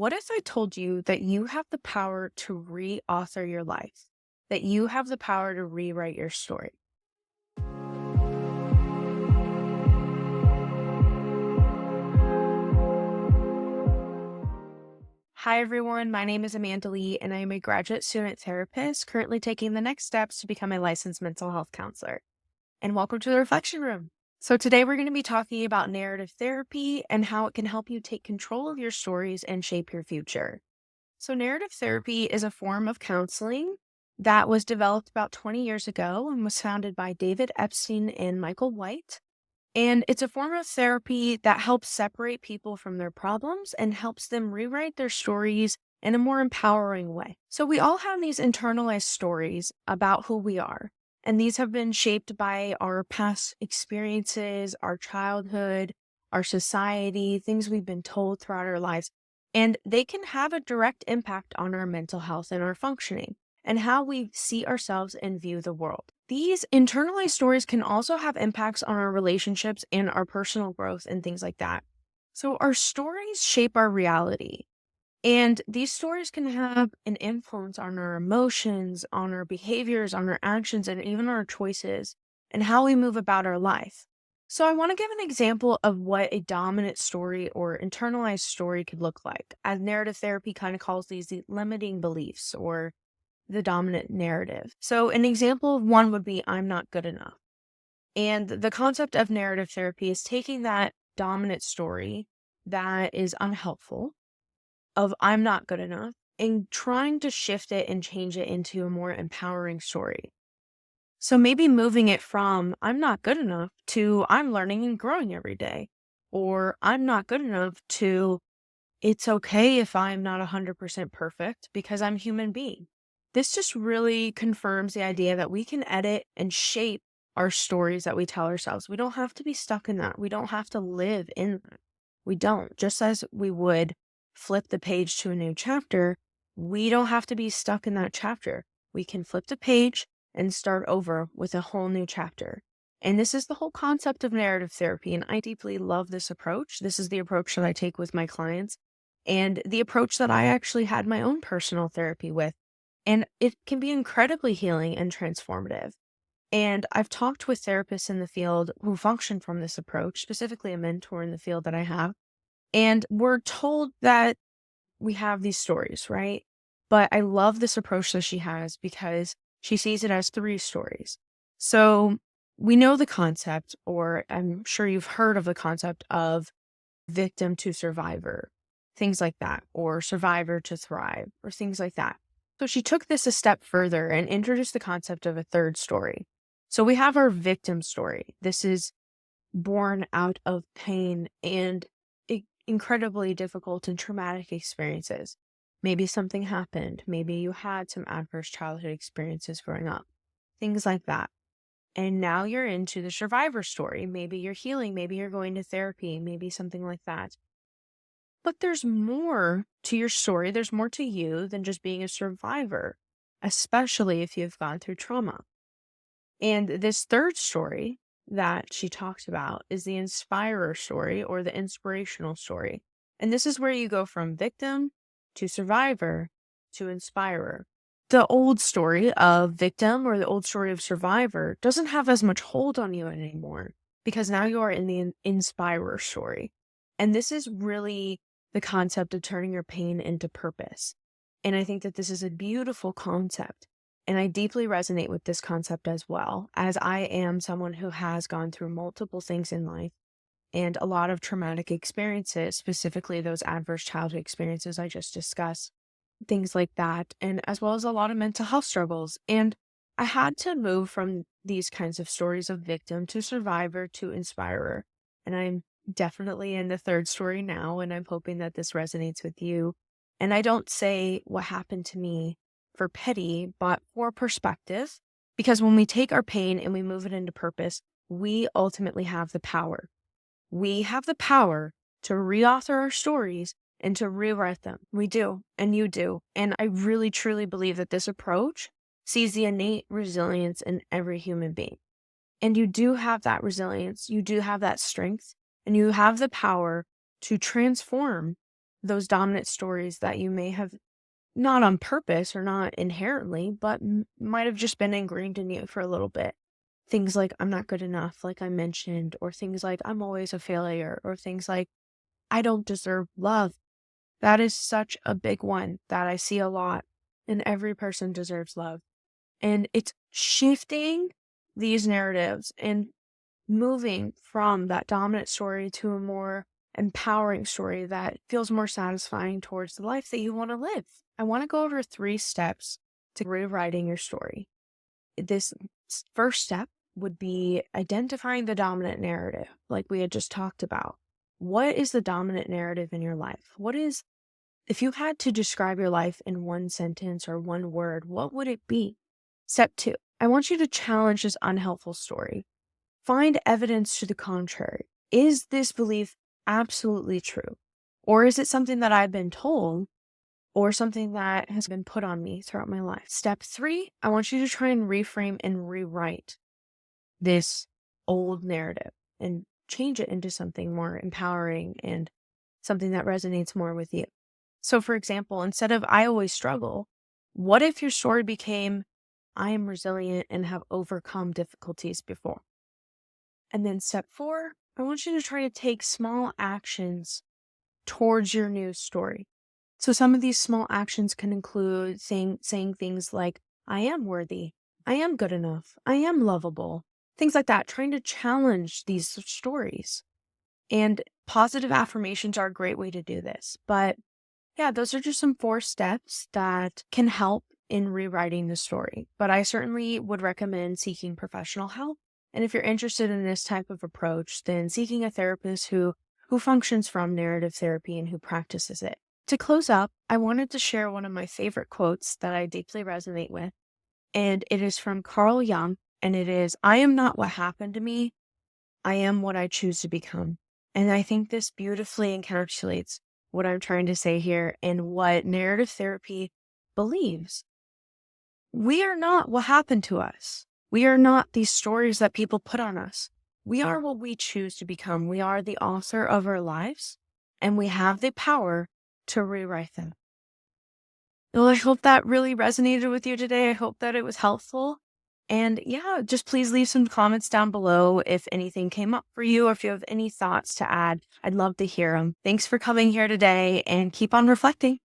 What if I told you that you have the power to re-author your life? That you have the power to rewrite your story? Hi, everyone. My name is Amanda Lee, and I am a graduate student therapist currently taking the next steps to become a licensed mental health counselor. And welcome to the Reflection Room. So, today we're going to be talking about narrative therapy and how it can help you take control of your stories and shape your future. So, narrative therapy is a form of counseling that was developed about 20 years ago and was founded by David Epstein and Michael White. And it's a form of therapy that helps separate people from their problems and helps them rewrite their stories in a more empowering way. So, we all have these internalized stories about who we are. And these have been shaped by our past experiences, our childhood, our society, things we've been told throughout our lives. And they can have a direct impact on our mental health and our functioning and how we see ourselves and view the world. These internalized stories can also have impacts on our relationships and our personal growth and things like that. So, our stories shape our reality. And these stories can have an influence on our emotions, on our behaviors, on our actions, and even our choices and how we move about our life. So, I want to give an example of what a dominant story or internalized story could look like, as narrative therapy kind of calls these the limiting beliefs or the dominant narrative. So, an example of one would be I'm not good enough. And the concept of narrative therapy is taking that dominant story that is unhelpful of I'm not good enough and trying to shift it and change it into a more empowering story. So maybe moving it from I'm not good enough to I'm learning and growing every day, or I'm not good enough to it's okay if I'm not 100% perfect because I'm a human being. This just really confirms the idea that we can edit and shape our stories that we tell ourselves. We don't have to be stuck in that. We don't have to live in that. We don't. Just as we would flip the page to a new chapter, we don't have to be stuck in that chapter. We can flip the page and start over with a whole new chapter. And this is the whole concept of narrative therapy. And I deeply love this approach. This is the approach that I take with my clients and the approach that I actually had my own personal therapy with. And it can be incredibly healing and transformative. And I've talked with therapists in the field who function from this approach, specifically a mentor in the field that I have. And we're told that we have these stories, right? But I love this approach that she has because she sees it as three stories. So we know the concept, or I'm sure you've heard of the concept of victim to survivor, things like that, or survivor to thrive, or things like that. So she took this a step further and introduced the concept of a third story. So we have our victim story. This is born out of pain and incredibly difficult and traumatic experiences. Maybe something happened. Maybe you had some adverse childhood experiences growing up, things like that. And now you're into the survivor story. Maybe you're healing. Maybe you're going to therapy. Maybe something like that. But there's more to your story. There's more to you than just being a survivor, especially if you've gone through trauma. And this third story that she talked about is the inspirer story or the inspirational story. And this is where you go from victim to survivor to inspirer. The old story of victim or the old story of survivor doesn't have as much hold on you anymore because now you are in the inspirer story. And this is really the concept of turning your pain into purpose. And I think that this is a beautiful concept. And I deeply resonate with this concept as well, as I am someone who has gone through multiple things in life and a lot of traumatic experiences, specifically those adverse childhood experiences I just discussed, things like that, and as well as a lot of mental health struggles. And I had to move from these kinds of stories of victim to survivor to inspirer. And I'm definitely in the third story now, and I'm hoping that this resonates with you. And I don't say what happened to me for pity, but for perspective, because when we take our pain and we move it into purpose, we ultimately have the power. We have the power to reauthor our stories and to rewrite them. We do, and you do. And I really, truly believe that this approach sees the innate resilience in every human being. And you do have that resilience, you do have that strength, and you have the power to transform those dominant stories that you may have not on purpose or not inherently, but might have just been ingrained in you for a little bit. Things like, I'm not good enough, like I mentioned, or things like, I'm always a failure, or things like, I don't deserve love. That is such a big one that I see a lot, and every person deserves love. And it's shifting these narratives and moving from that dominant story to a more empowering story that feels more satisfying towards the life that you want to live. I want to go over 3 steps to rewriting your story. This first step would be identifying the dominant narrative, like we had just talked about. What is the dominant narrative in your life? If you had to describe your life in one sentence or one word, what would it be? Step 2, I want you to challenge this unhelpful story. Find evidence to the contrary. Is this belief absolutely true? Or is it something that I've been told or something that has been put on me throughout my life? Step 3, I want you to try and reframe and rewrite this old narrative and change it into something more empowering and something that resonates more with you. So, for example, instead of I always struggle, what if your story became I am resilient and have overcome difficulties before? And then step 4, I want you to try to take small actions towards your new story. So some of these small actions can include saying things like, I am worthy, I am good enough, I am lovable, things like that, trying to challenge these stories. And positive affirmations are a great way to do this. But yeah, those are just some 4 steps that can help in rewriting the story. But I certainly would recommend seeking professional help. And if you're interested in this type of approach, then seeking a therapist who functions from narrative therapy and who practices it. To close up, I wanted to share one of my favorite quotes that I deeply resonate with. And it is from Carl Jung, and it is, I am not what happened to me, I am what I choose to become. And I think this beautifully encapsulates what I'm trying to say here and what narrative therapy believes. We are not what happened to us. We are not these stories that people put on us. We are what we choose to become. We are the author of our lives, and we have the power to rewrite them. Well, I hope that really resonated with you today. I hope that it was helpful. And yeah, just please leave some comments down below if anything came up for you or if you have any thoughts to add. I'd love to hear them. Thanks for coming here today and keep on reflecting.